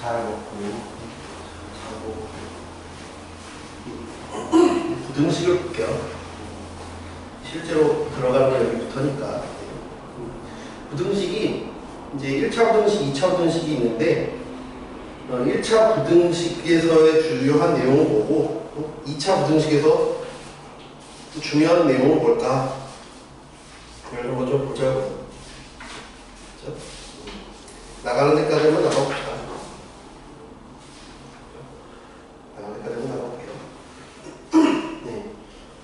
잘 먹고 자고 부등식을 볼게요. 실제로 들어가는 게 여기부터니까. 부등식이 이제 1차 부등식, 2차 부등식이 있는데 1차 부등식에서의 주요한 내용을 보고 2차 부등식에서 중요한 내용은 뭘까? 이런 거 좀 보자고. 그렇죠? 나가는 데까지만 나가봅시다. 나가는 데까지만 나가볼게요. 네.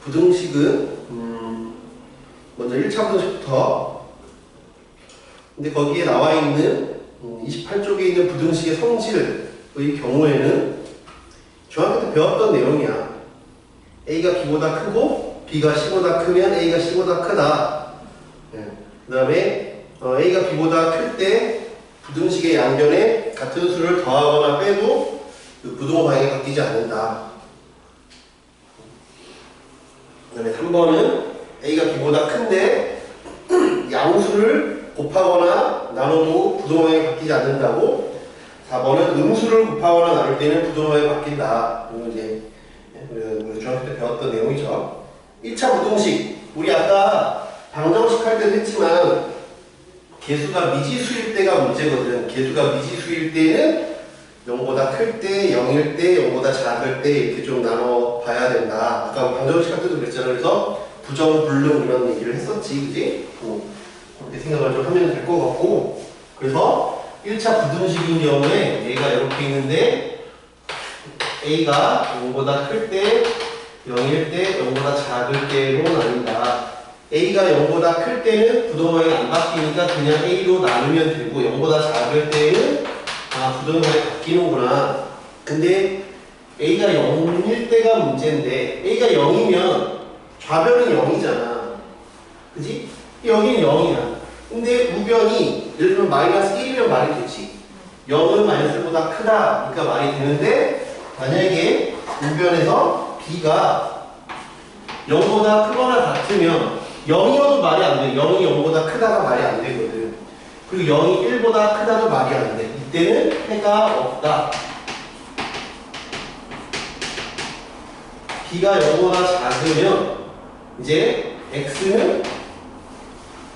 부등식은 먼저 1차 부등식부터, 근데 거기에 나와 있는 28쪽에 있는 부등식의 성질의 경우에는 중학교 때 배웠던 내용이야. A가 B보다 크고 B가 C보다 크면 A가 C보다 크다. 네. 그 다음에 A가 B보다 클 때 부등식의 양변에 같은 수를 더하거나 빼도 그 부동 방향이 바뀌지 않는다. 그 다음에 3번은 A가 B보다 큰데 양수를 곱하거나 나눠도 부동 방향이 바뀌지 않는다고. 4번은 음수를 곱하거나 나눌 때는 부동 방향이 바뀐다. 이건 이제 우리 중학교 때 배웠던 내용이죠. 1차 부등식, 우리 아까 방정식 할 때도 했지만 개수가 미지수일 때가 문제거든. 개수가 미지수일 때는 0보다 클 때, 0일 때, 0보다 작을 때 이렇게 좀 나눠 봐야 된다. 아까 방정식 할 때도 그랬잖아. 그래서 부정, 불능 이런 얘기를 했었지, 그지? 그렇게 생각을 좀 하면 될 것 같고. 그래서 1차 부등식인 경우에 A가 이렇게 있는데 A가 0보다 클 때, 0일 때, 0보다 작을 때로 나뉜다. A가 0보다 클 때는 부동방향이 안 바뀌니까 그냥 A로 나누면 되고 0보다 작을 때는 부동방향이 바뀌는구나. 근데 A가 0일 때가 문제인데 A가 0이면 좌변은 0이잖아. 그지? 여기는 0이야. 근데 우변이 예를 들면 마이너스 1이면 말이 되지. 0은 마이너스 1보다 크다. 그러니까 말이 되는데 만약에 우변에서 B가 0보다 크거나 같으면 0이어도 말이 안 돼. 0이 0보다 크다가 말이 안 되거든. 그리고 0이 1보다 크다도 말이 안 돼. 이때는 해가 없다. B가 0보다 작으면 이제 X는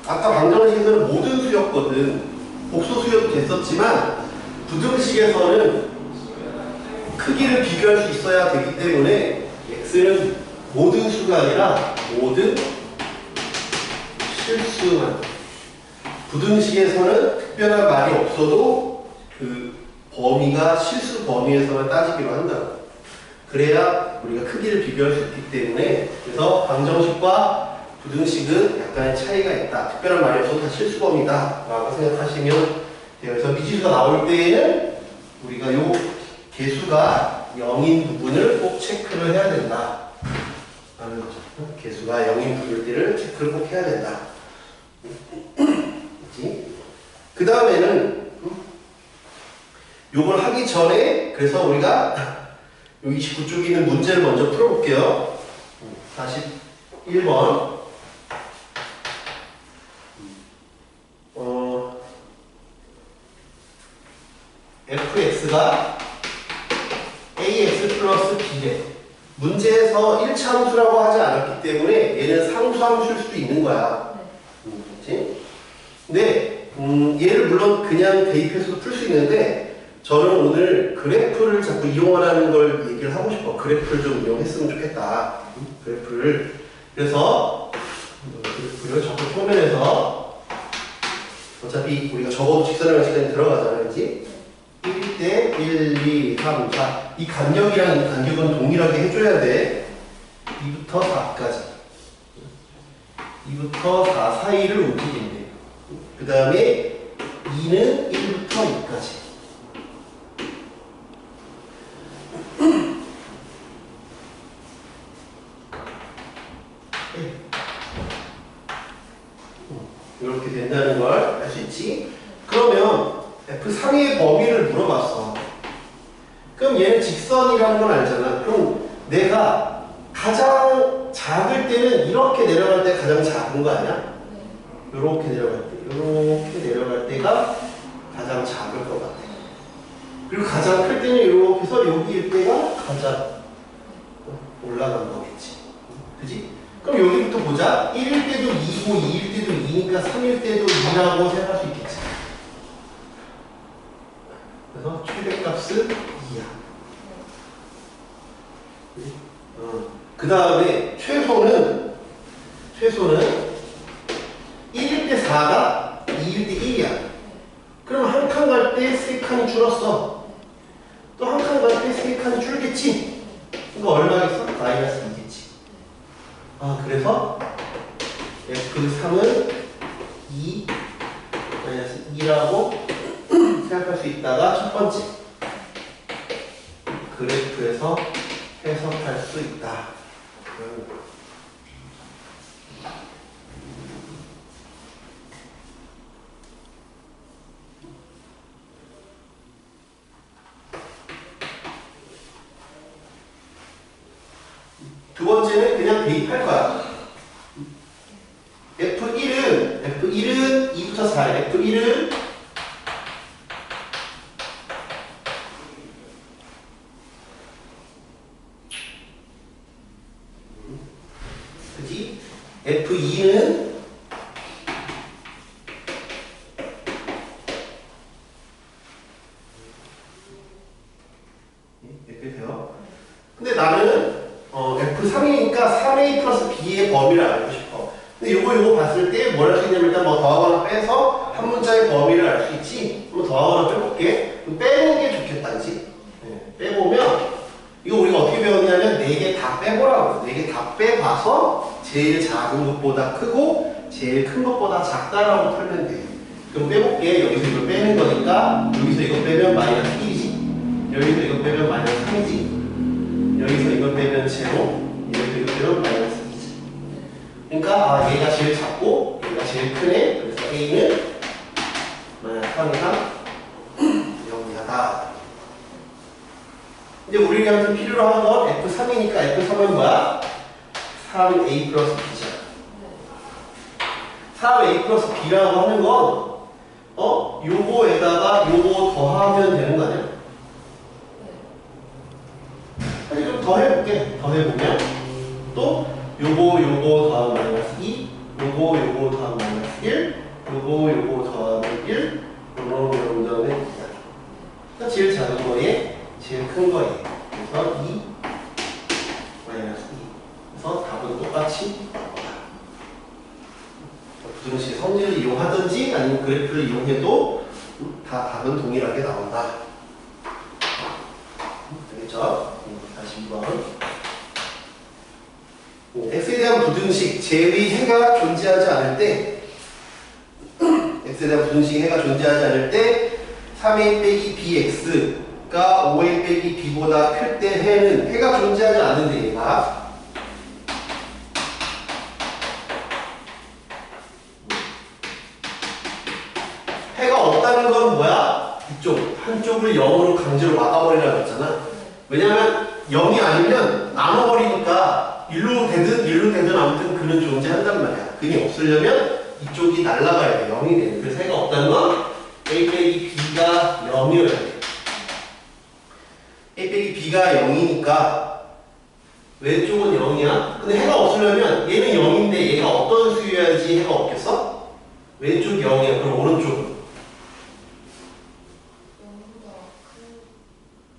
아까 방정식에서는 모든 수였거든. 복소 수여도 됐었지만 부등식에서는 크기를 비교할 수 있어야 되기 때문에 X는 모든 수가 아니라 모든 실수만. 부등식에서는 특별한 말이 없어도 그 범위가 실수 범위에서만 따지기로 한다고. 그래야 우리가 크기를 비교할 수 있기 때문에. 그래서 방정식과 부등식은 약간의 차이가 있다. 특별한 말이 없어도 다 실수 범위다 라고 생각하시면 돼요. 그래서 미지수가 나올 때에는 우리가 요 개수가 0인 부분을 꼭 체크를 해야 된다. 개수가 0인 부분일 때를 체크를 꼭 해야 된다. 그 다음에는 요걸 하기 전에 그래서 우리가 요 29쪽에 있는 문제를 먼저 풀어볼게요. 41번 fx가 ax 플러스 b래. 문제에서 1차 함수라고 하지 않았기 때문에 얘는 상수 함수일 수도 있는 거야. 그렇지? 근데 얘를 물론 그냥 대입해서도 풀 수 있는데 저는 오늘 그래프를 자꾸 이용하라는 걸 얘기를 하고 싶어. 그래프를 좀 이용했으면 좋겠다. 그래프를. 그래서 그래프를 자꾸 표면에서 어차피 우리가 적어도 직선의 시간이 들어가잖아. 그렇지? 1 때 1, 2, 3, 4. 이 간격이랑 이 간격은 동일하게 해줘야 돼. 2부터 4까지. 2부터 4 사이를 움직인대. 그 다음에 2는 1부터 2까지. 이렇게 된다는 걸 알 수 있지? 그러면 F3의 범위를 물어봤어. 그럼 얘는 직선이라는 건 알잖아. 그럼 내가 가장 작을 때는 이렇게 내려갈 때 가장 작은 거 아니야? 이렇게 내려갈 때. 이렇게 내려갈 때가 가장 작을 것 같아. 그리고 가장 클 때는 이렇게 해서 여기 일대가 가장 올라간 거겠지. 그지? 그럼 여기부터 보자. 1일 때도 2고 2일 때도 2니까 3일 때도 2라고 생각할 수 있겠지. 그래서 최대값은 2야. 그 다음에 최소는 1일 때 4가 2일 때 1이야. 그럼 한 칸 갈 때 3칸이 줄었어. 또 한 칸 갈 때 3칸이 줄겠지. 그러니까 얼마겠어? 마이너스 2겠지. 아, 그래서 F3은 2 마이너스 2라고 생각할 수 있다가 첫 번째 그래프에서 해석할 수 있다. 두 번째는 그냥 대입할 거야. F1은 2부터 4, F1은 그지? F2는 이렇게 돼요. 근데 나는 F3이니까 3A 플러스 B의 범위를 알고 싶어. 근데 요거 봤을 때 뭘 할 수 있냐면 일단 뭐 더하거나 빼서 한 문자의 범위를 알 수 있지. 한번 더하거나 빼볼게. 빼는 게 좋겠다, 그치? 네, 빼보면 이거 우리가 어떻게 배웠냐면 4개 다 빼보라고. 4개 다 빼봐서 제일 작은 것보다 크고 제일 큰 것보다 작다라고 털면 돼. 그럼 빼볼게. 여기서 이걸 빼는 거니까 여기서 이거 빼면 마이너스 1이지. 여기서 이거 빼면 마이너스 3이지. 여기서 이걸 빼면 제로, 여기서 이걸 빼면 마이너스 2지. 그러니까 얘가 제일 작고 얘가 제일 크네. 그래서 A는 마이너스 3이랑 0이다. 이제 우리한테 필요로 하는 건 F3이니까 F3은 뭐야? 3A 플러스 B잖아. 3A 플러스 B라고 하는 건 요거에다가 요거 더하면 되는 거 아니야? 아니, 좀 더 해볼게. 더 해보면 또 요거 더하면 마이너스 2, 요거 더하면 마이너스 1, 요거 더하면 1, 요거 더하면 2. 그러니까 제일 작은 거에 제일 큰 거에 그래서 2 마이너스 2. 그래서 답은 똑같이 나온다. 부등식 성질을 이용하든지 아니면 그래프를 이용해도 다 답은 동일하게 나온다. 알겠죠? 다시 2번. x에 대한 부등식, 제의 해가 존재하지 않을 때 x에 대한 부등식 해가 존재하지 않을 때 3a 빼기 bx가 5a 빼기 b보다 클 때 해는 해가 존재하지 않는데 얘가 해가 없다는 건 뭐야? 이쪽 한쪽을 0으로 강제로 막아버리라고 했잖아. 왜냐면 0이 아니면 나눠버리니까 일로 되든 아무튼 그는 존재한단 말이야. 근이 없으려면 이쪽이 날아가야 돼. 0이 돼. 그래서 해가 없다는 건 a 빼기 b가 0이어야 돼. a 빼기 b가 0이니까 왼쪽은 0이야. 근데 해가 없으려면 얘는 0인데 얘가 어떤 수여야지 해가 없겠어? 왼쪽 0이야. 그럼 오른쪽은?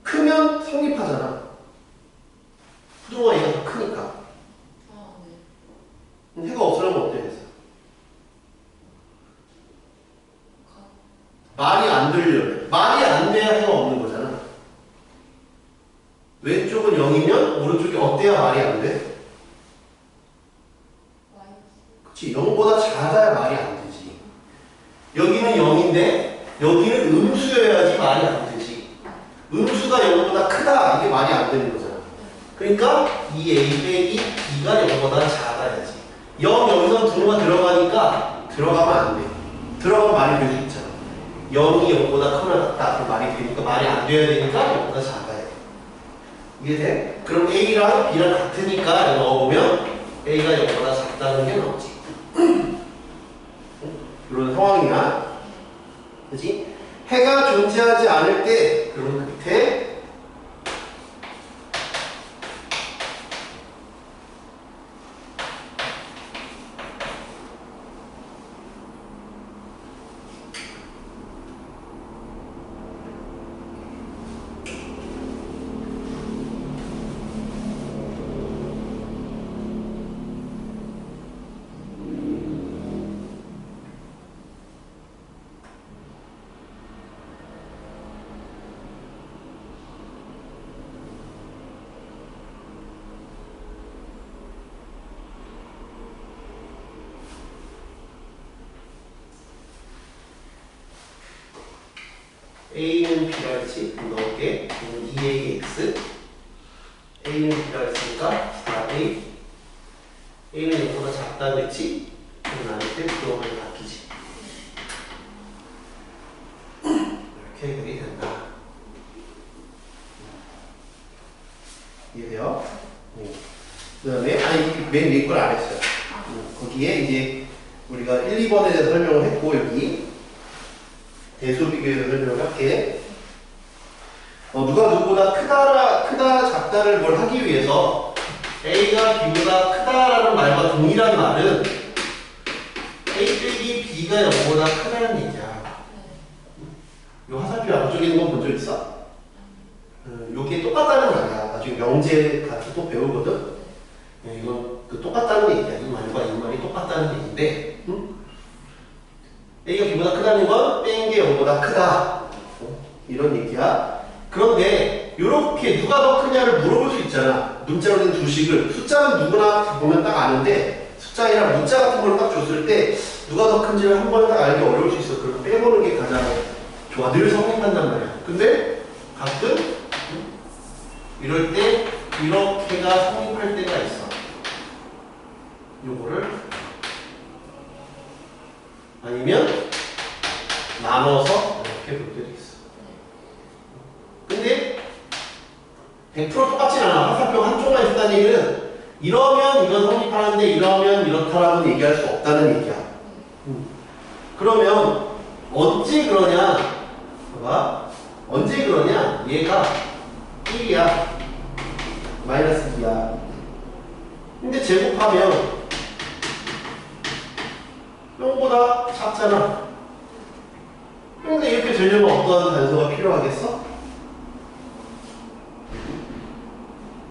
크면 성립하잖아. 부등호가 얘가 더 크니까. 해가 없으려면 어떻게 됐어? 말이 안 들려요. 말이 안 돼야 해가 없는 거잖아. 왼쪽은 0이면 오른쪽이 어때야 말이 안 돼? 그치, 0보다 작아야 말이 안 되지. 여기는 0인데 여기는 음수여야지 말이 안 되지. 음수가 0보다 크다, 이게 말이 안 되는 거잖아. 그러니까 이 a 빼기 b가 0보다 작아야지. 0 여기서 등호가 들어가니까 들어가면 안 돼. 들어가면 말이 될 수 있잖아. 0이 0보다 크거나 같다. 그럼 말이 되니까 말이 안 돼야 되니까 0보다 작아야 돼. 이해돼? 그럼 A랑 B랑 같으니까 넣어보면 A가 0보다 작다는 게 나오지. 이런 상황이야. 그치? 해가 존재하지 않을 때, 그러면 밑에 A는 B라 했지? 넣을게. 2AX. A는 B라 했으니까 4A. A는 0보다 작다 그랬지? 그럼 나눌 때 부동하게 바뀌지. 이렇게 해결이 된다. 이해돼요? 그 다음에, 아니, 맨 위에 걸 안 했어요. 거기에 이제 우리가 1, 2번에 대해서 설명을 했고, 여기. 대수 비교해서 설명을 할게. 누가 누구보다 크다, 작다를 뭘 하기 위해서 A가 B보다 크다라는 말과 동일한 말은 A 빼기 B가 0보다 크다는 얘기야. 이 화살표 양쪽에 있는 거 본 적 있어? 요게 똑같다는 말이야. 나중에 명제 같이 또 배우거든? 이건 똑같다는 얘기야. 이 말과 이 말이 똑같다는 얘기인데, A가 B보다 크다는 건 뺀 게 0보다 크다. 이런 얘기야. 그런데 이렇게 누가 더 크냐를 물어볼 수 있잖아. 문자로 된 두 식을. 숫자는 누구나 보면 딱 아는데 숫자 아니라 문자 같은 걸 딱 줬을 때 누가 더 큰지를 한 번에 딱 알기 어려울 수 있어. 그럼 빼보는 게 가장 좋아. 늘 성립한단 말이야. 근데 가끔 이럴 때 이렇게가 성립할 때가 있어. 요거를 아니면 나눠서 이렇게 볼 때도 있어. 근데 100% 똑같진 않아. 화살표 한쪽만 있다는 얘기는 이러면 이건 성립하는데 이러면 이렇다라고 얘기할 수 없다는 얘기야. 그러면 언제 그러냐? 봐봐. 언제 그러냐? 얘가 1이야. 마이너스 2야. 근데 제곱하면 0보다 작잖아. 근데 이렇게 되려면 어떤 단서가 필요하겠어?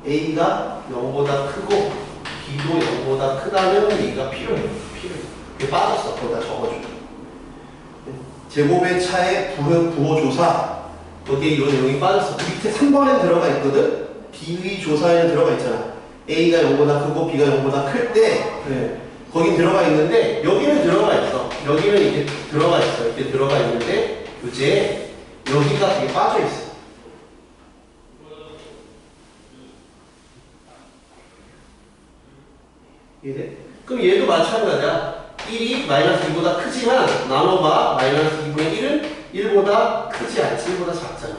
A가 0보다 크고 B도 0보다 크다는 얘기가 필요해. 그게 빠졌어. 거기다 적어줘. 제곱의 차의 부호조사. 거기에 이런 내용이 빠졌어. 그 밑에 3번에 들어가 있거든? 비위조사에는 들어가 있잖아. A가 0보다 크고 B가 0보다 클 때, 그래. 거긴 들어가 있는데, 여기는 들어가 있어. 여기는 이렇게 들어가 있어. 이렇게 들어가 있는데, 이제 여기가 되게 빠져 있어. 이해돼? 그럼 얘도 마찬가지야. 1이 마이너스 2보다 크지만, 나눠봐. 마이너스 2분의 1은 1보다 크지 않지, 1보다 작잖아.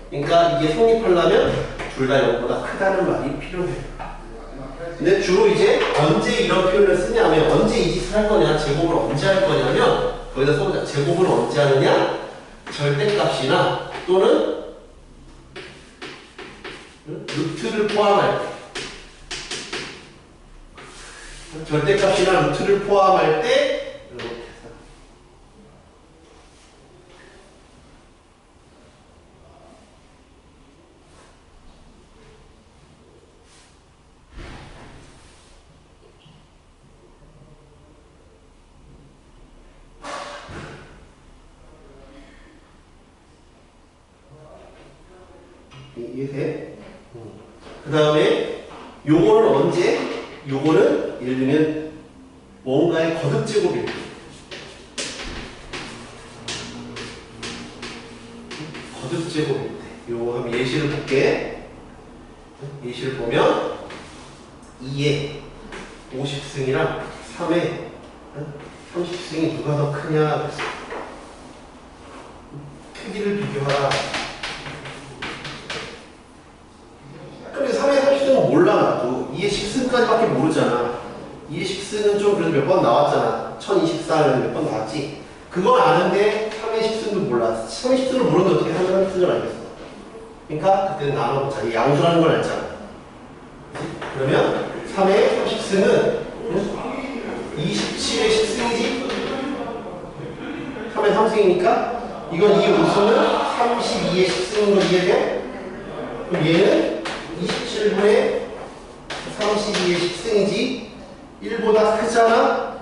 그러니까 이게 성립하려면 둘 다 0보다 크다는 말이 필요해. 근데 주로 이제 언제 이런 표현을 쓰냐면 언제 이 짓을 할 거냐, 제곱을 언제 할 거냐면 거기다 써보자. 제곱을 언제 하느냐? 절대값이나 또는 루트를 포함할 때. 절대값이나 루트를 포함할 때 이렇게 해서 이해돼? 그 다음에 요거는 언제? 요거는 예를 들면 뭔가의 거듭제곱일 때. 거듭제곱일 때. 요거 한번 예시를 볼게. 예시를 보면 2에 50승이랑 3에 30승이 누가 더 크냐 그랬어. 크기를 비교하라. 근데 3의 30승은 몰라 나도. 2의 10승까지밖에 모르잖아. 2의 10승은 좀 그래도 몇 번 나왔잖아. 1024는 몇 번 나왔지. 그건 아는데 3의 3의 10승도 몰라. 3의 10승을 모르는데 어떻게 3의 10승을 알겠어? 그러니까 그때는 나눠보자. 이 양수라는 걸 알잖아. 그러면 3의 30승은 27의 10승이지? 3의 3승이니까 이건 이 음수는 32의 10승인 거 이해돼? 그럼 얘는 27분의 32의 10승이지? 1보다 크잖아?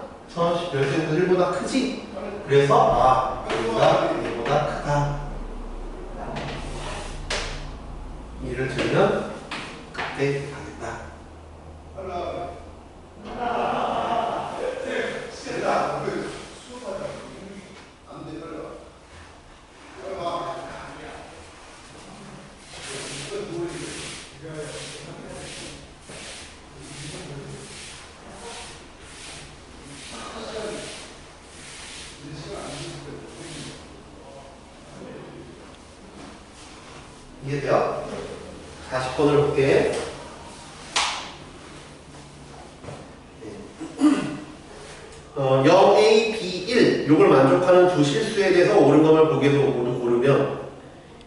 열쇠에서 1보다 크지? 그래서 여기가 1보다 크다. 이를 들면 그때 가겠다. 이해돼요? 40번을 볼게. 0A, B, 1 요걸 만족하는 두 실수에 대해서 옳은 것만 보기에서 고르면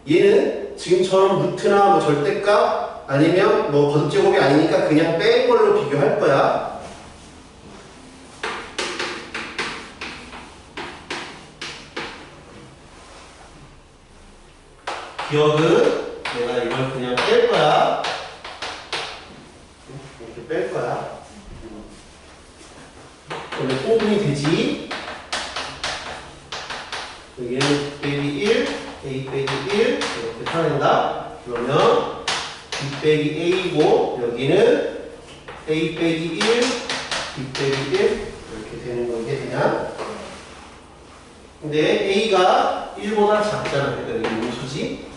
얘는 지금처럼 루트나 뭐 절대값 아니면 뭐 거듭제곱이 아니니까 그냥 뺀 걸로 비교할 거야. 기억은 내가 이걸 그냥 뺄 거야. 이렇게 뺄 거야. 원래 통분이 되지. 여기는 빼기 1, A 빼기 1 이렇게 타낸다. 그러면 B 빼기 A고 여기는 A 빼기 1, B 빼기 1 이렇게 되는 거 이게 그냥. 근데 A가 1보다 작잖아. 그러니까 여기 음수지.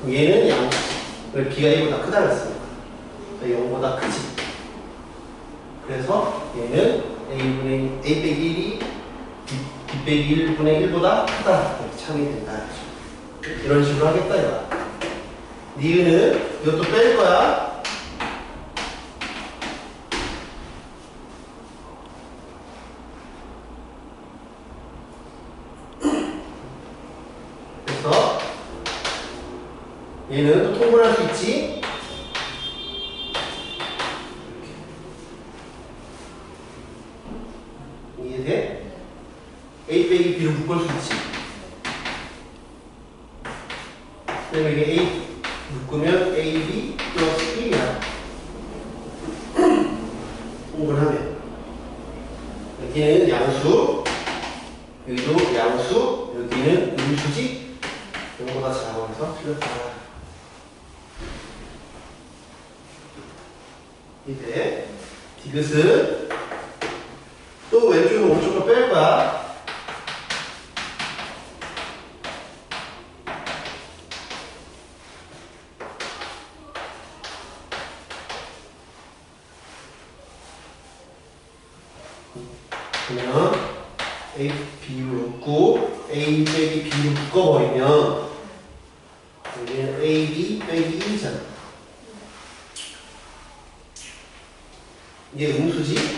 얘는 양, B가 A보다 크다 그랬으니까 0보다 크지. 그래서 얘는 A 빼기 1이 B 빼기 1분의 1보다 크다. 이렇게 참이 된다. 이런 식으로 하겠다 이거야. 니은은 이것도 뺄 거야. 그래서 얘는 또 통분할 수 있지? 이해돼? A 빼기 B를 묶을 수 있지? 그러면 이게 A 묶으면 AB 플러스 1이야. 통분하면 여기는 양수, 여기도 양수, 여기는 음수지? 이거보다 작아서 틀렸다. 이제 디귿은 또 왼쪽으로 오른쪽으로 뺄 거야. 그러면 A, B를 묶고 A 빼기 B를 묶어버리면 여기는 AB 빼기 1이잖아. 얘 음수지?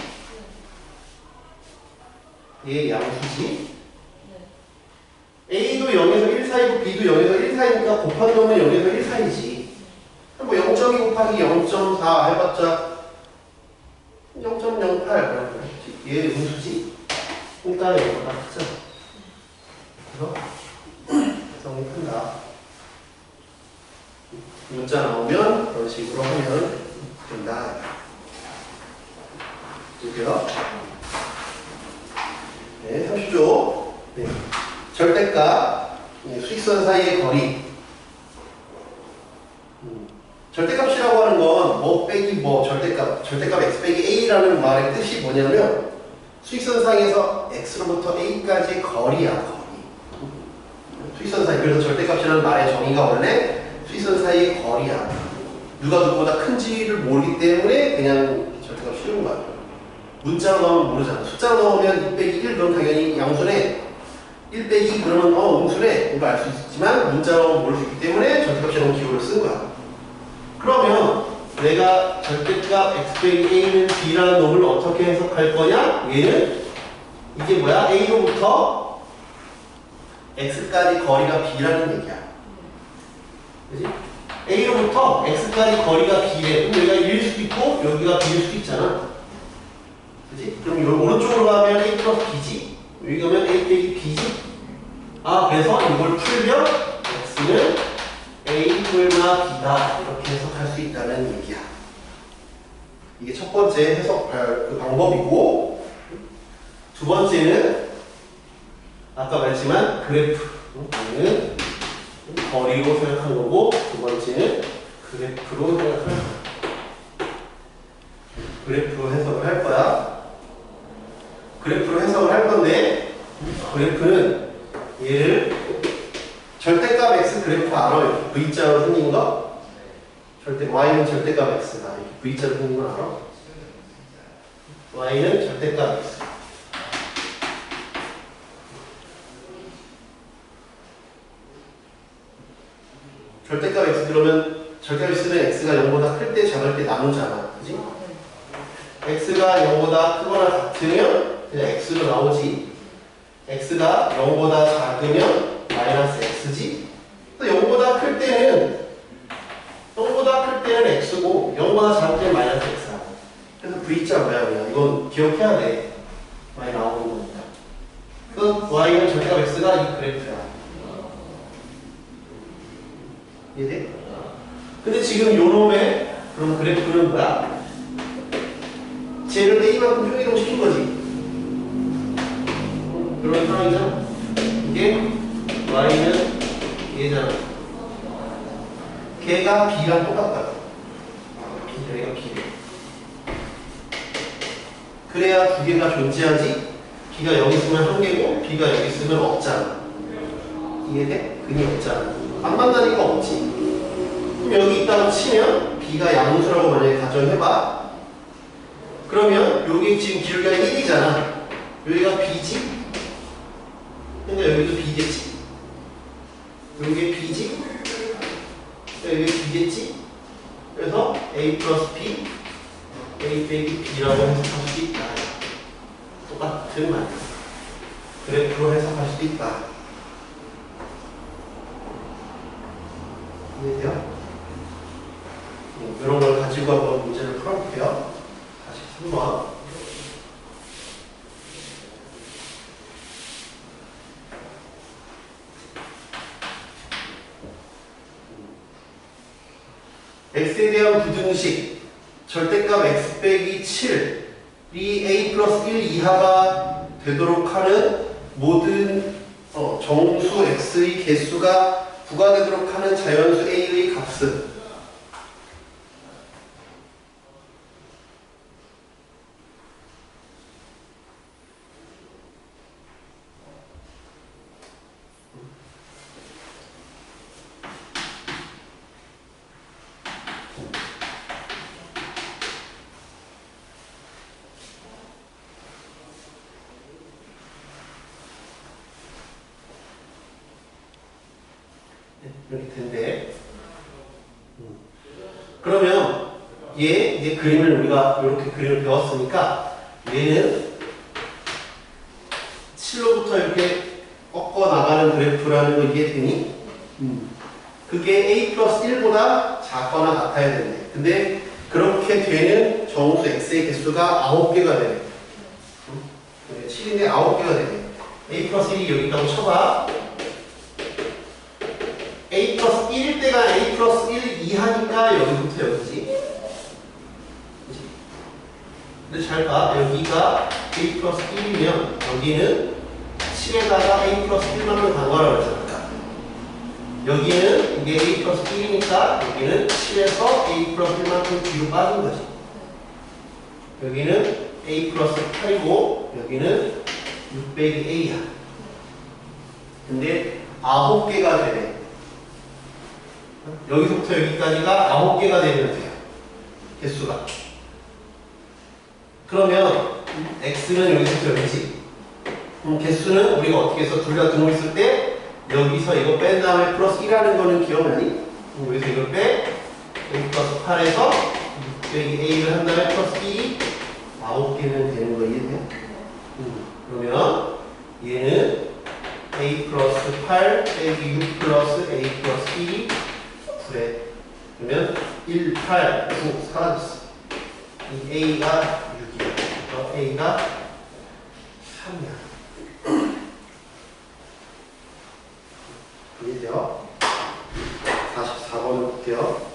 얘 양수지? A도 0에서 1 사이고 B도 0에서 1 사이니까 곱한 놈은 0에서 1 사이지. 뭐 0.2 곱하기 0.4 해봤자 0.08. 얘 음수지? 그러니까 얘보다 크잖아. 그래서 해성이 큰다. 문자 나오면 그런 식으로 하면 된다. 볼게요. 네, 30조. 네. 절대값, 수익선 사이의 거리. 절대값이라고 하는 건 뭐 빼기 뭐 절대값 x 빼기 a라는 말의 뜻이 뭐냐면 수익선 사이에서 x로부터 a까지의 거리야, 거리. 수익선 사이. 그래서 절대값이라는 말의 정의가 원래 수익선 사이의 거리야. 누가 누구보다 큰지를 모르기 때문에 그냥 절대값 쉬운 거야. 문자로 나오면 모르잖아. 숫자로 나오면 1 빼기 1 그럼 당연히 양수네. 1 빼기 2 그러면 음수네. 이거 알 수 있지만 문자로 나오면 모를 수 있기 때문에 절대값이라는 기호를 쓴 거야. 그러면 내가 절대값 x 빼기 a는 b라는 놈을 어떻게 해석할 거냐? 얘는 이게 뭐야? a로부터 x까지 거리가 b라는 얘기야. 그지? a로부터 x까지 거리가 b래. 그럼 여기가 1일 수도 있고 여기가 b일 수도 있잖아. 그지? 그럼 여기 오른쪽으로 가면 a 플러스 b지? 여기 가면 a 빼기 b지? 아, 그래서 이걸 풀면 x는 a 뿔마 b다. 이렇게 해석할 수 있다는 얘기야. 이게 첫 번째 해석 그 방법이고, 두 번째는 아까 말했지만 그래프. 얘는 거리로 생각한 거고, 두 번째는 그래프로 생각할 거야. 그래프로 해석을 할 거야. 그래프로 해석을 할 건데, 그래프는 얘를 절대값 x 그래프 알아? V자로 생긴 거? y는 절대값 x다. V자로 생긴 거 알아? y는 절대값 x. 절대값 x 그러면 절대값 x는 x가 0보다 클 때 작을 때 나누잖아. 그지? x가 0보다 크거나 같으면 그냥 x로 나오지. x가 0보다 작으면 마이너스 x지. 또 0보다 클 때는 x고 0보다 작을 때는 마이너스 x라고. 그래서 V자 뭐야 그냥 이건 기억해야 돼. 많이 나오는 거니까. 그 y는 절대값 x가 이 그래프야. 이해돼? 근데 지금 요 놈의 그럼 그래프는 뭐야? 쟤를 a만큼 평이동시킨 거지. 그런 상황이잖아. 이게 y는 얘잖아. 걔가 b랑 똑같다. 얘가 b래. 그래야 두 개가 존재하지. b가 여기 있으면 한 개고 b가 여기 있으면 없잖아. 이해돼? 근이 없잖아. 안 만나니까 없지. 그럼 여기 있다고 치면 b가 양수라고 만약에 가정해봐. 그러면 여기 지금 길이가 1이잖아. 여기가 b지? 그러니까 여기도 b겠지? 여기 b지? 여기 b겠지? 그래서 a 플러스 b, a 빼기 b라고 해석할 수 있다. 똑같은 말. 그래프로 해석할 수도 있다. 이해돼요? 이런 걸 가지고 한번 문제를 풀어볼게요. 다시 3번. x에 대한 부등식 절대값 x 빼기 7이 a 플러스 1 이하가 되도록 하는 모든 정수 x의 개수가 부과되도록 하는 자연수 a의 값은 이렇게 된대. 그러면 이제 그림을 우리가 이렇게 그림을 배웠으니까 얘는 7로부터 이렇게 꺾어 나가는 그래프라는 거 이해되니? 그게 a 플러스 1보다 작거나 같아야 되네. 근데 그렇게 되는 정수 x의 개수가 9개가 되네. 7인데 9개가 되네. a 플러스 1이 여기 있다고 쳐봐. a 플러스 1일 때가 a 플러스 1 이하니까 여기부터 여기지. 근데 잘 봐. 여기가 a 플러스 1이면 여기는 7에다가 a 플러스 1만큼 간 거라고 했잖아. 여기는 이게 a 플러스 1이니까 여기는 7에서 a 플러스 1만큼 뒤로 빠진 거지. 여기는 a 플러스 8이고 여기는 6 빼기 a야. 근데 9개가 되네. 여기서부터 여기까지가 9개가 되면 돼요. 개수가. 그러면 x는 여기서부터 여기지. 개수는 우리가 어떻게 해서 둘 다 등호있을 때 여기서 이거 뺀 다음에 플러스 1하는 거는 기억나니? 여기서 이걸 빼 여기 플러스 8에서 여기 a를 한 다음에 플러스 1이 9개는 되는 거 이해돼? 그러면 얘는 a 플러스 8 빼기 6 플러스 a 플러스 1이 9래. 그러면 1, 8, 9 사라졌어. 이 a가 6이야. 그래서 a가 3이야. 이해돼요? 44번을 볼게요.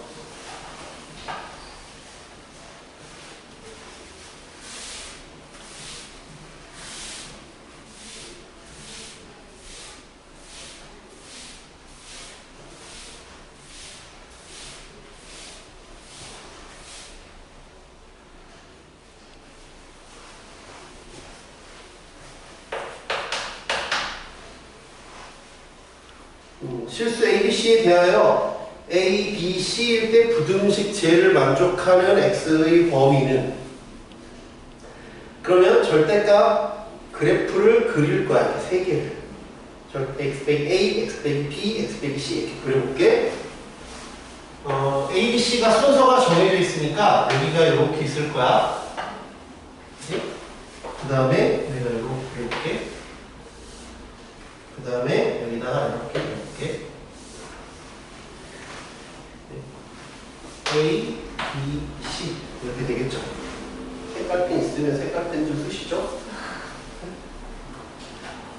실수 A, B, C에 대하여 A, B, C일 때 부등식 제를 만족하는 X의 범위는 그러면 절대값 그래프를 그릴 거야. 이렇게 세 개를. X 빼기 A, X 빼기 B, X 빼기 C 이렇게 그려볼게. A, B, C가 순서가 정해져 있으니까 여기가 이렇게 있을 거야. 그 다음에 내가 이렇게 그려볼게. 그 다음에 여기다가 이렇게 A, B, C 이렇게 되겠죠. 색깔펜 있으면 색깔펜 좀 쓰시죠.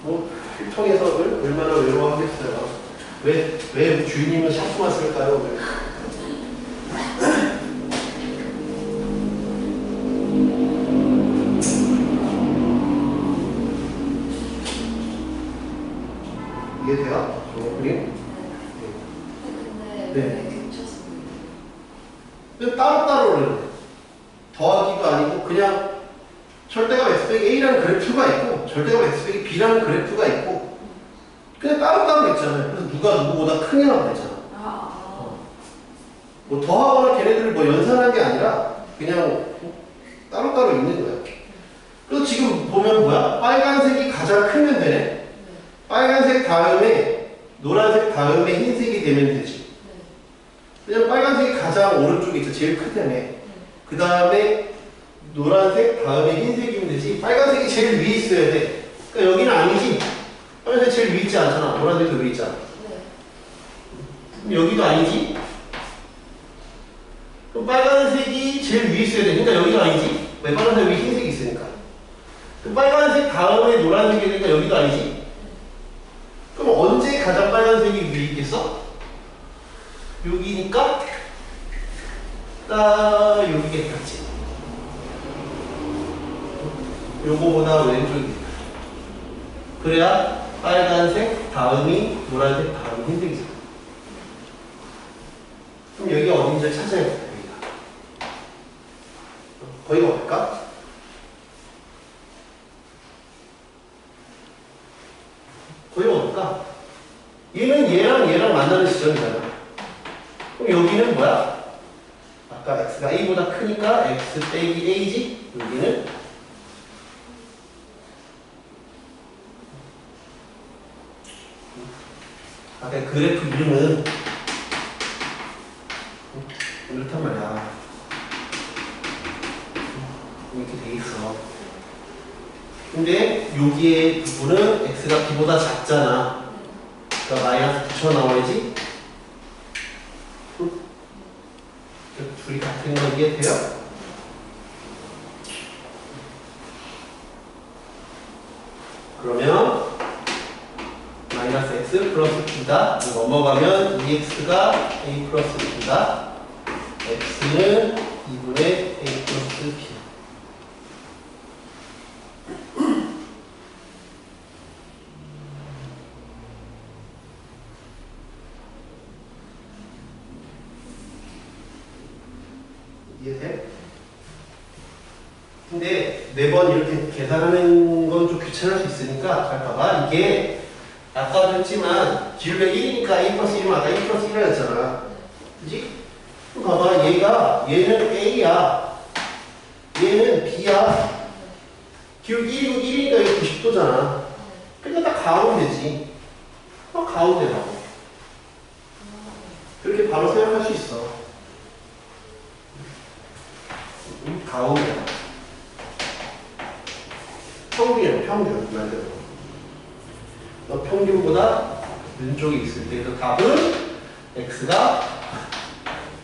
뭐 필통에서 얼마나 외로워하겠어요. 왜 주인님은 샤프만 쓸까요? 이해돼요? 저 그림? 근데 네. 왜 겹쳐서 그냥 따로따로를 더하기가 아니고 그냥 절대값 x 빼기 a라는 그래프가 있고 절대값 x 빼기 b라는 그래프가 있고 그냥 따로따로 있잖아요. 그래서 누가 누구보다 크냐고 그랬잖아. 뭐 더하거나 걔네들을 뭐 연산한 게 아니라 그냥 따로따로 있는 거야. 그래서 지금 보면 뭐야? 빨간색이 가장 크면 되네. 빨간색 다음에 노란색 다음에 흰색이 되면 되지. 그냥 빨간색이 가장 오른쪽에 있죠. 제일 크다며. 그 다음에 노란색 다음에 흰색이면 되지. 빨간색이 제일 위에 있어야 돼. 그러니까 여기는 아니지. 빨간색 제일 위에 있지 않잖아. 노란색도 위에 있잖아. 그럼 여기도 아니지. 그럼 빨간색이 제일 위에 있어야 돼. 그러니까 여기도 아니지. 왜? 빨간색 위에 흰색이 있으니까. 그럼 빨간색 다음에 노란색이 되니까 여기도 아니지. 그럼 언제 가장 빨간색이 위에 있겠어? 여기니까 딱 여기겠지. 요거보다 왼쪽이. 그래야 빨간색 다음이 노란색 다음이 흰색이잖아. 그럼 여기가 어딘지 찾아야 돼. 여기가 어딜까? 거기가 어딜까? 얘는 얘랑 만나는 지점이잖아. 그럼 여기는 뭐야? 아까 x가 a보다 크니까 x 빼기 a지? 여기는 아까 그래프 이름은 이렇단 말이야. 이렇게 돼 있어. 근데 여기에 부분은 x가 b보다 작잖아. 그러니까 마이너스 붙여 나와야지. 둘이 같은 거 이해돼요? 그러면 마이너스 x 플러스 b다. 넘어가면 2x가 a 플러스 b다. x는 2분의 a 플러스 b. 이해돼? 근데 매번 이렇게 계산하는 건 좀 귀찮을 수 있으니까 잘 봐봐. 이게 아까도 했지만 기울기가 1이니까 a 플러스 1이면 아까 1 플러스 1이었잖아. 그지? 그럼 봐봐. 얘는 A야. 얘는 B야. 기울기 1이고 1이니까 이거 90도잖아. 그러니까 딱 가운데지. 가운데라고. 그렇게 바로 생각할 수 있어. 가운데다. 평균 말대로. 너 평균보다 왼쪽에 있을 때 그 답은 x가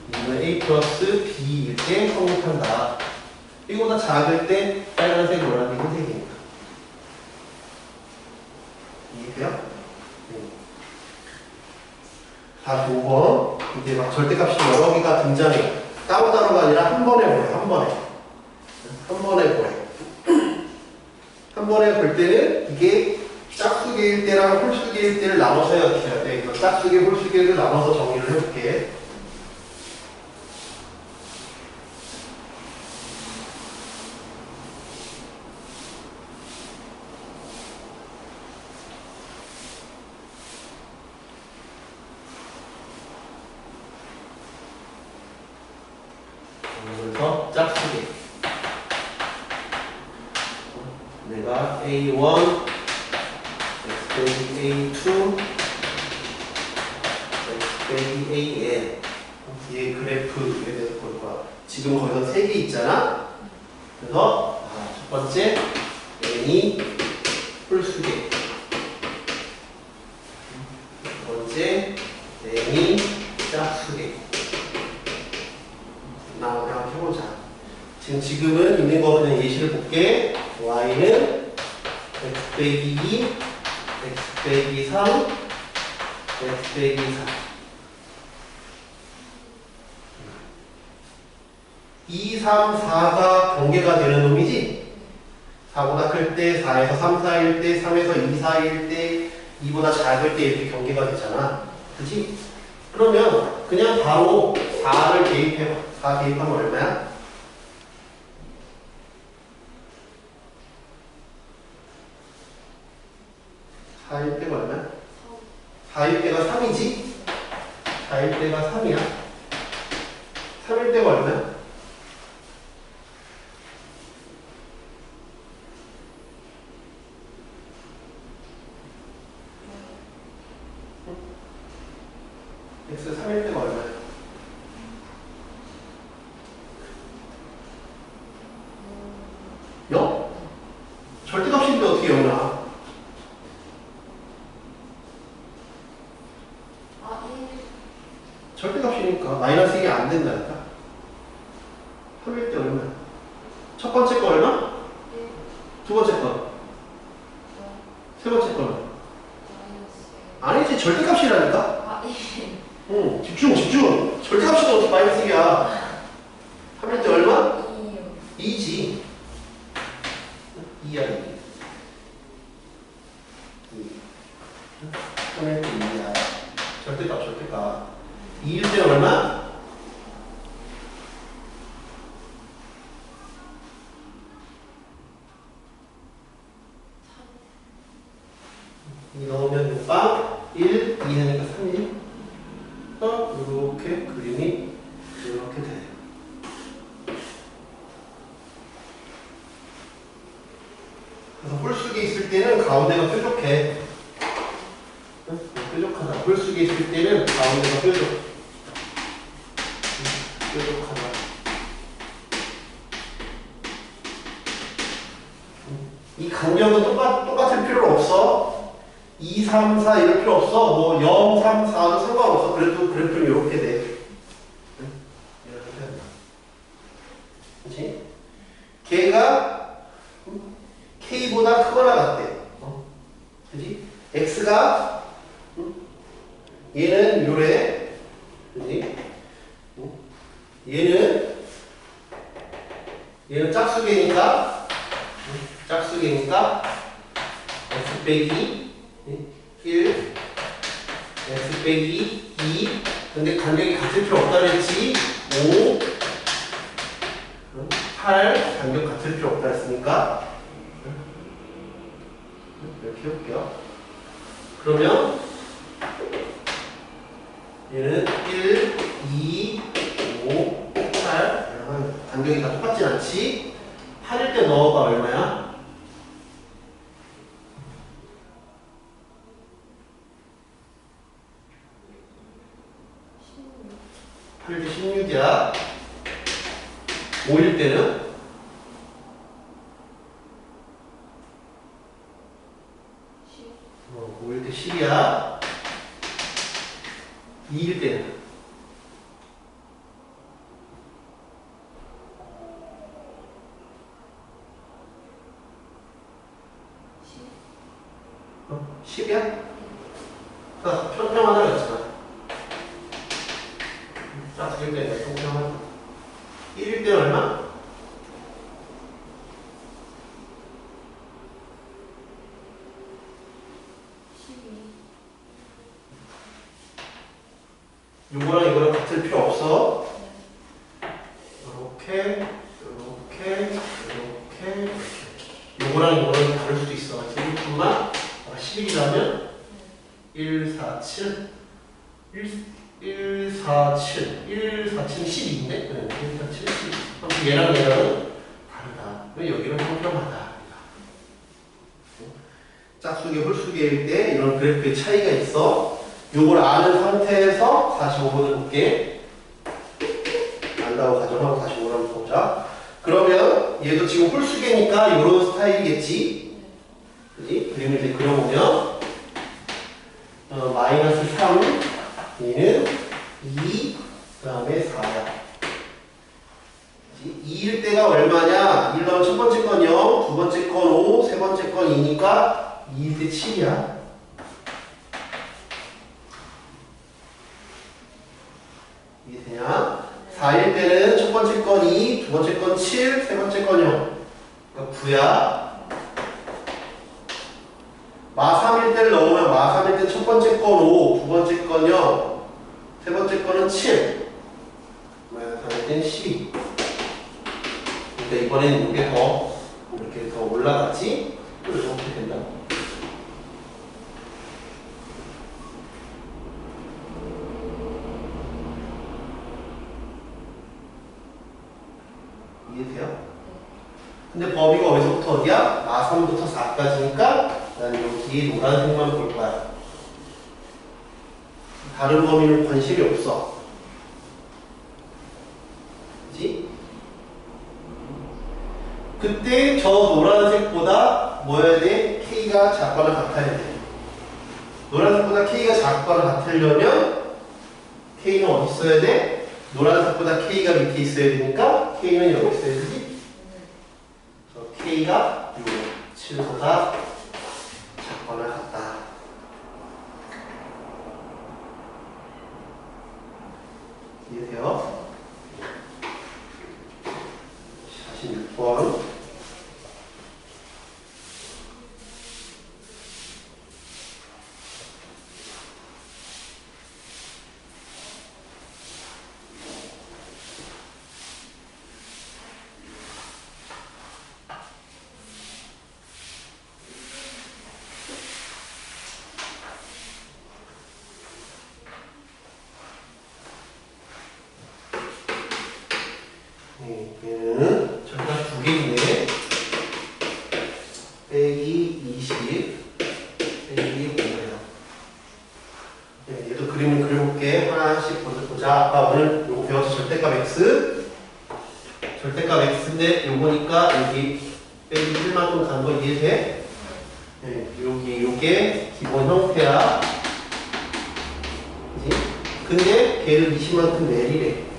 이거는 a 플러스 b일 때 성립한다. 이거보다 작을 때 빨간색, 노란색, 흰색이니까. 이해돼요? 다 5번. 이제 막 절대값이 여러 개가 등장해. 따로따로가 아니라 한 번에 보래. 한 번에 보래. 한 번에 볼 때는 이게 짝수계일 때랑 홀수계일 때를 나눠서 해야 돼. 이거 짝수계, 홀수계를 나눠서 정리를 해볼게. 그래서 짝수계. 내가 A1, X 빼기 A2, X 빼기 AN. 얘 그래프에 대해서 볼 거야. 지금 거기서 3개 있잖아? 그래서, 첫 번째, N이 홀수계. 두 번째, N이 짝수계. 나오게 해보자. 지금은 있는 거 그냥 예시를 볼게. Y는 X 빼기 2, X 빼기 3, X 빼기 4. 2, 3, 4가 경계가 되는 놈이지? 4보다 클 때, 4에서 3, 4일 때, 3에서 2, 4일 때, 2보다 작을 때 이렇게 경계가 되잖아. 그치? 그러면 그냥 바로 4를 대입해봐. 4 대입하면 얼마야? 4일 때가 얼마야? 4일 때가 3이지? 4일 때가 3이야. 3일 때가 얼마야? X 3일 때가 얼마야? 0? 절대값인데 어떻게 0이 나와? 절대값이니까 마이너스 1이 안 된다니까. 3일 때 얼마야? 첫 번째 거 얼마? 두 번째 거? 세 번째 거는? 아니지, 절대값이라니까? 응, 집중. 절대값이 어떻게 마이너스 1이야? 3일 때 얼마? 2지. 2야, 2. 3일 때 2야. 절대값. 2일 때 얼마? 이 넣으면 6방 1, 2니까 3일. 이렇게 그림이 이렇게 돼요. 그래서 홀수기 있을 때는 가운데가 뾰족해. 뾰족하다. 홀수기 있을 때는 가운데가 뾰족하다. 이 간격은 똑같을 필요 없어. 2, 3, 4 이럴 필요 없어. 뭐 0, 3, 4도 상관없어. 그래도 그래프는 이렇게 돼. 이렇게 된다. 그렇지? 걔가 K보다 크거나 같대. 그렇지? X가 얘는 요래. 그렇지? 얘는 짝수계니까 X 빼기 1, X 빼기 2. 근데 간격이 같을 필요 없다 그랬지. 5, 8 간격 같을 필요 없다 했으니까 이렇게 해볼게요. 그러면 얘는 1, 2, 5, 8. 간격이 다 똑같진 않지? 8일 때 넣어봐. 얼마야? 8일 때 16이야. 5일 때는? 5일 때 10이야. 2일 때는? 10이야? 자, 평평하다 그랬잖아. 자, 2일 때는 평평하다. 1일 때는 얼마? 12. 요거랑 이거랑 같을 필요 없어. 이렇게, 이렇게, 이렇게. 요거랑 이거랑 다를 수도 있어. 1분만 11이라면 1, 4, 7, 1, 4, 7, 1, 4, 7, 12인데? 1, 4, 7, 12. 그럼 얘랑 얘랑은 다르다. 그럼 여기는 평평하다. 짝수기, 홀수기일 때 이런 그래프의 차이가 있어. 요걸 아는 상태에서 45번을 볼게. 안다고 가정하고 45번 한번 보자. 그러면 얘도 지금 홀수기니까 이런 스타일이겠지? 그지? 그림을 이제 그려보면 마이너스 3, 얘는 2, 그 다음에 4야. 2일 때가 얼마냐? 1 넣으면 첫 번째 건 0, 두 번째 건 5, 세 번째 건 2니까 2일 때 7이야. 이해되냐? 4일 때는 첫 번째 건 2, 두 번째 건 7, 세 번째 건 0. 그러니까 9야. 마 3일 때를 넣으면 마 3일 때 첫 번째 건 5, 두 번째 건 0, 세 번째 거는 7. 마 3일 때는 12. 그러니까 이번에는 이게 더 이렇게 더 올라갔지? 또 이렇게 된다. 이해돼요? 근데 범위가 어디서부터 어디야? 마 3부터 4까지니까 난 여기 노란색만 볼 거야. 다른 범위는 관심이 없어. 그치? 그때 저 노란색보다 뭐여야 돼? K가 작거나 같아야 돼. 노란색보다 K가 작거나 같으려면 K는 어디 있어야 돼? 노란색보다 K가 밑에 있어야 되니까 K는 여기 있어야 되지? K가 7보다 작거나 같다. 이해돼요? 46번. 얘는 절단 두 개인데 빼기 20 빼기 5예요. 얘도 그림을 그려볼게. 하나씩 먼저 보자. 아까 오늘 요거 배웠죠? 절대값 x. 절대값 x인데 요거니까 여기 빼기 1만큼 간 거 이해돼? 네, 요게 기본 형태야. 그치? 근데 걔를 20만큼 내리래.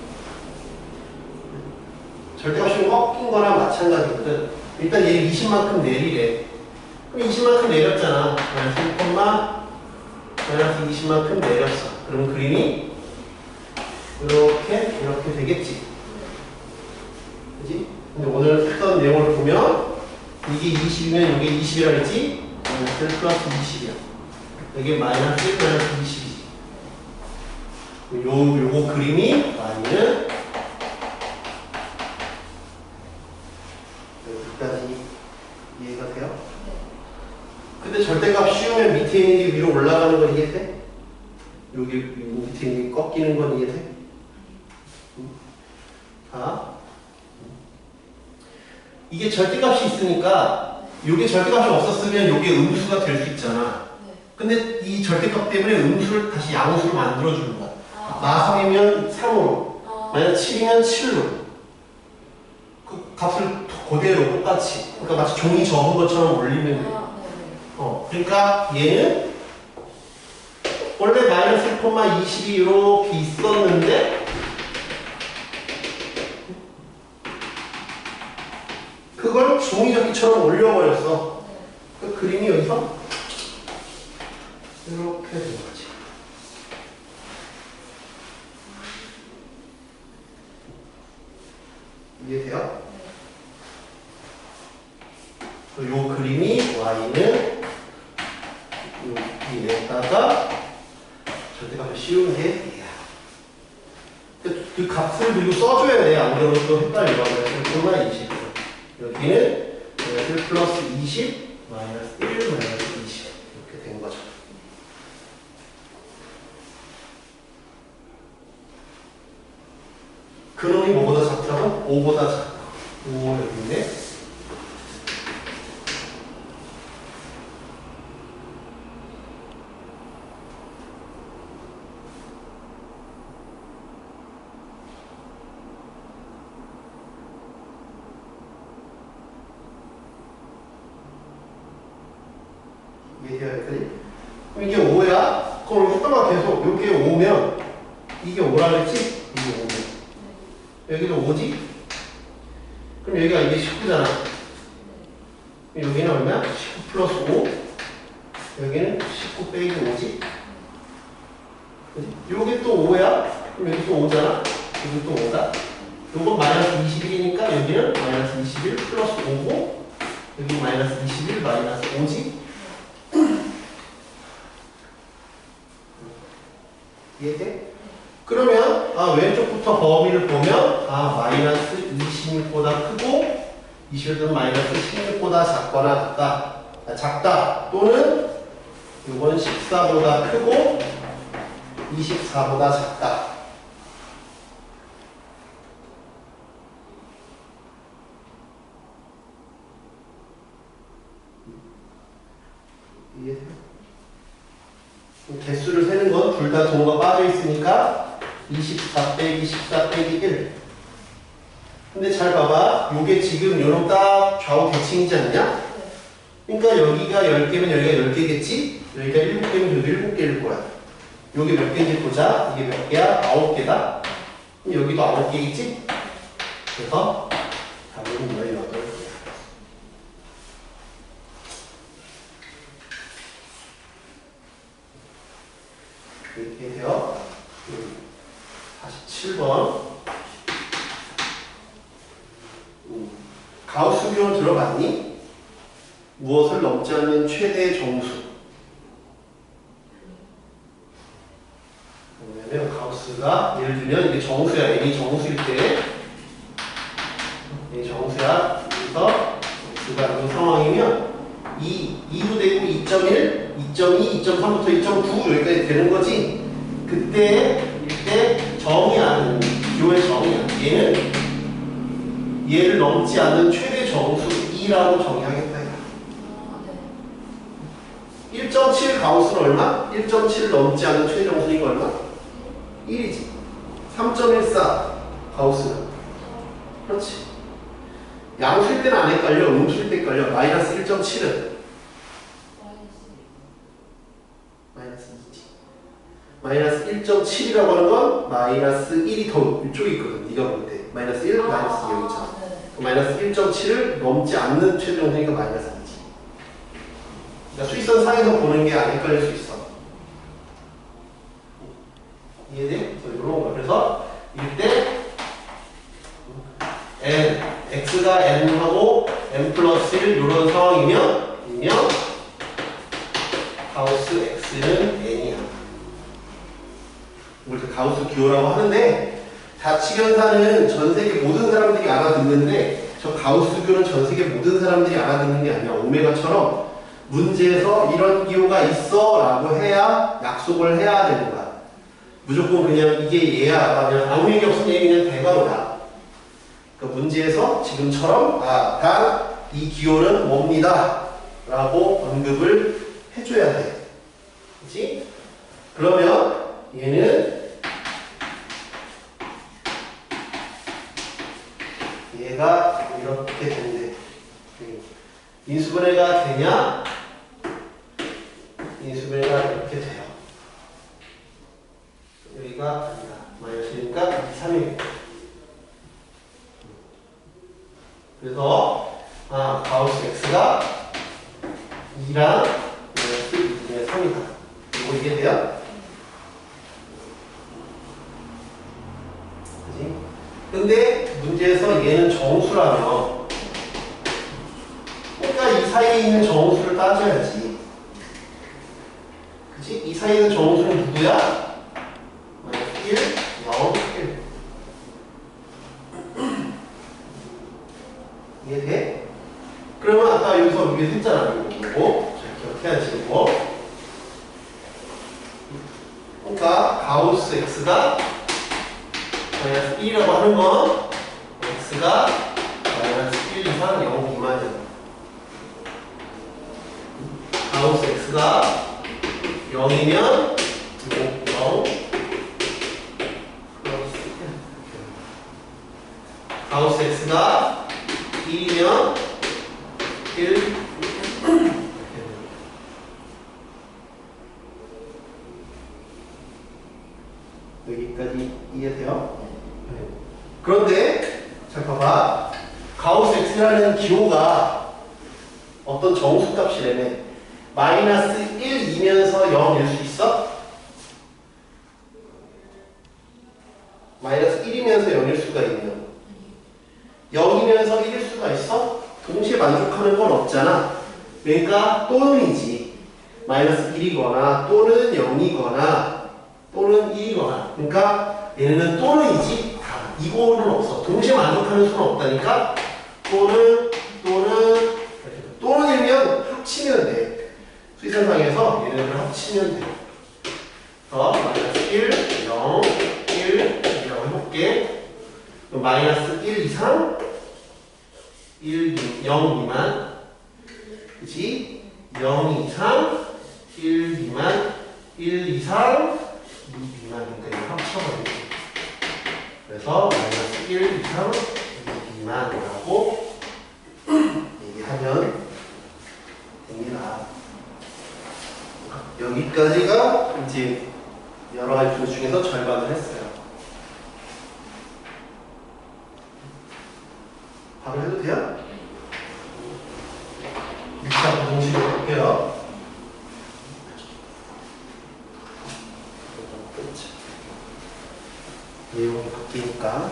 절대값이 꺾인 거랑 마찬가지거든. 일단 얘 20만큼 내리래. 그럼 20만큼 내렸잖아. 마이너스 20만큼 내렸어. 그럼 그림이 이렇게 되겠지. 그지? 근데 오늘 했던 내용을 보면 이게 20이면 이게 20이라 했지? 마이너스 1 플러스 20이야. 이게 마이너스 1 플러스 20이지. 요거 그림이 마이는 여기까지 이해가 돼요? 네. 근데 절대값 씌우면 밑에 있는 게 위로 올라가는 건 이해돼? 여기 밑에 있는 게 꺾이는 건 이해돼? 자, 이게 절대값이 있으니까 요게 절대값이 없었으면 요게 음수가 될 수 있잖아. 네. 근데 이 절대값 때문에 음수를 다시 양수로 만들어주는 거야. 아. 마성이면 3으로, 아. 만약 7이면 7로. 그 값을 그대로 똑같이. 그러니까 마치 종이 접은 것처럼 올리면 돼. 아, 네네. 그러니까 얘는 원래 마이너스 1,22 이렇게 있었는데 그걸 종이접기처럼 올려버렸어. 그 그림이 여기서 이렇게 된 거지. 이해돼요? 요 그림이 y는 여기에다가 절대값을 씌우는 게 얘야. 그 값을 그리고 써줘야 돼. 안 그러면 또 헷갈려. 1,20. 여기는 마이너스 플러스 20, 마이너스 1, 마이너스 20 이렇게 된 거죠. 근원이 뭐보다 작다고? 5보다 작다. 5 여기 있네. 이해돼야 되지? 그럼 이게 5야? 그럼 효과가 계속 여기에 5면 이게 5라 그랬지? 이게 5면 여기도 5지? 그럼 여기가 이게 19잖아. 여기는 얼마야? 19 플러스 5 여기는 19 빼기 5지? 그치? 여기 또 5야? 그럼 여기 또 5잖아? 여기 또 5다? 요건 마이너스 21이니까 여기는 마이너스 21 플러스 5고 여기 마이너스 21 마이너스 5지? 이해돼? 그러면 왼쪽부터 범위를 보면 마이너스 26보다 크고 21은 마이너스 16보다 작거나 같다. 작다 또는 이건 14보다 크고 24보다 작다. 이해돼요? 개수를 세는 건 둘 다 동호가 빠져 있으니까 24 빼기 14 빼기 1. 근데 잘 봐봐. 요게 지금 요런 딱 좌우 대칭이지 않냐? 그러니까 여기가 10개면 여기가 10개겠지? 여기가 7개면 여기도 7개일 거야. 요게 몇 개인지 보자. 이게 몇 개야? 9개다. 그럼 여기도 9개겠지? 그래서 답은 18개. 이렇게 돼요. 47번. 가우스 비용 들어봤니? 무엇을 넘지 않는 최대 정수. 왜냐면 가우스가 예를 들면 이게 정수야. n이 정수일 때 얘 정수야. 그래서 x가 이런 상황이면 2도 되고 2.1, 2.2, 2.3부터 2.9 여기까지 되는 거지. 이때 정의야. 기호의 정의야. 얘는 얘를 넘지 않는 최대 정수 2라고 정의하겠다. 1.7 가우스는 얼마? 1.7을 넘지 않는 최대 정수니까 얼마? 1이지. 3.14 가우스는. 그렇지. 양수일 때는 안 헷갈려. 음수일 때 헷갈려. 마이너스 1.7은 마이너스 2지. 마이너스 1.7이라고 하는 건 마이너스 1이 더 이쪽에 있거든. 네가 볼 때. 마이너스 1, 마이너스 2 여기 있잖아. 마이너스 1.7을 넘지 않는 최대 정수니까 마이너스 2지. 그러니까 수익선 상에서 보는 게 안 헷갈릴 수 있어. 이해돼? 이런 거. 그래서 이때 n, x가 n하고 n 플러스 1 이런 상황이면 가우스 x는 n이야. 우리 가우스 기호라고 하는데 자치견사는 전 세계 모든 사람들이 알아듣는데 저 가우스 기호는 전 세계 모든 사람들이 알아듣는 게 아니야. 오메가처럼 문제에서 이런 기호가 있어 라고 해야 약속을 해야 되는 거야. 무조건 그냥 이게 얘야 그냥 아무 얘기 없으면 얘 그냥 대괄호야. 그 문제에서 지금처럼 단 이 기호는 뭡니다 라고 언급을 해줘야 돼. 그치? 그러면 얘가 이렇게 된대. 인수분해가 되냐? 인수분해가 이렇게 돼요. 여기가 아니다. 마이너스니까 3이에요. 그래서 가우스 x가 2랑 마이너스 2분의 3이다. 이거 이게 돼요? 그치? 근데 문제에서 얘는 정수라면 그러니까 이 사이에 있는 정수를 따져야지. 그치? 이 사이에 있는 정수는 누구야? 1, 0, 1. 이해돼? 그러면 아까 여기서 위에 했잖아. 이거 자, 기억해야지 이거. 그러니까 가우스 x가 마이너스 1이라고 하는 건 x가 마이너스 1 이상 0 미만이야. 가우스 x가 0이면 0 가우스 x가 2면 1 여기까지 이해돼요? 네. 그런데 잘 봐봐. 가우스 x라는 기호가 어떤 정수값이라며 마이너스 1이면서 0일 수 있어? 마이너스 1이면서 0일 수가 있면 0이면서 1일 수가 있어? 동시에 만족하는 건 없잖아. 그러니까 또는이지. 마이너스 1이거나 또는 0이거나 또는 1이거나. 그러니까 얘는 또는이지. 이거는 없어. 동시에 만족하는 수는 없다니까. 또는이면 합치면 돼. 수의사상에서 얘네를 합치면 돼. 마이너스 1, 0, 1 이라고 해볼게. 그럼 마이너스 1 이상 0 미만, 그치? 0 이상 1 미만, 1 이상 2 미만. 그러니까 이거 합쳐버리지. 그래서 마이너스 1 이상 2 미만이라고 얘기하면 됩니다. 여기까지가 이제 여러 가지 분수 중에서 절반을 했어요. 바로 해도 돼요? 6차 부동식으로 볼게요. 내용이 바뀌니까.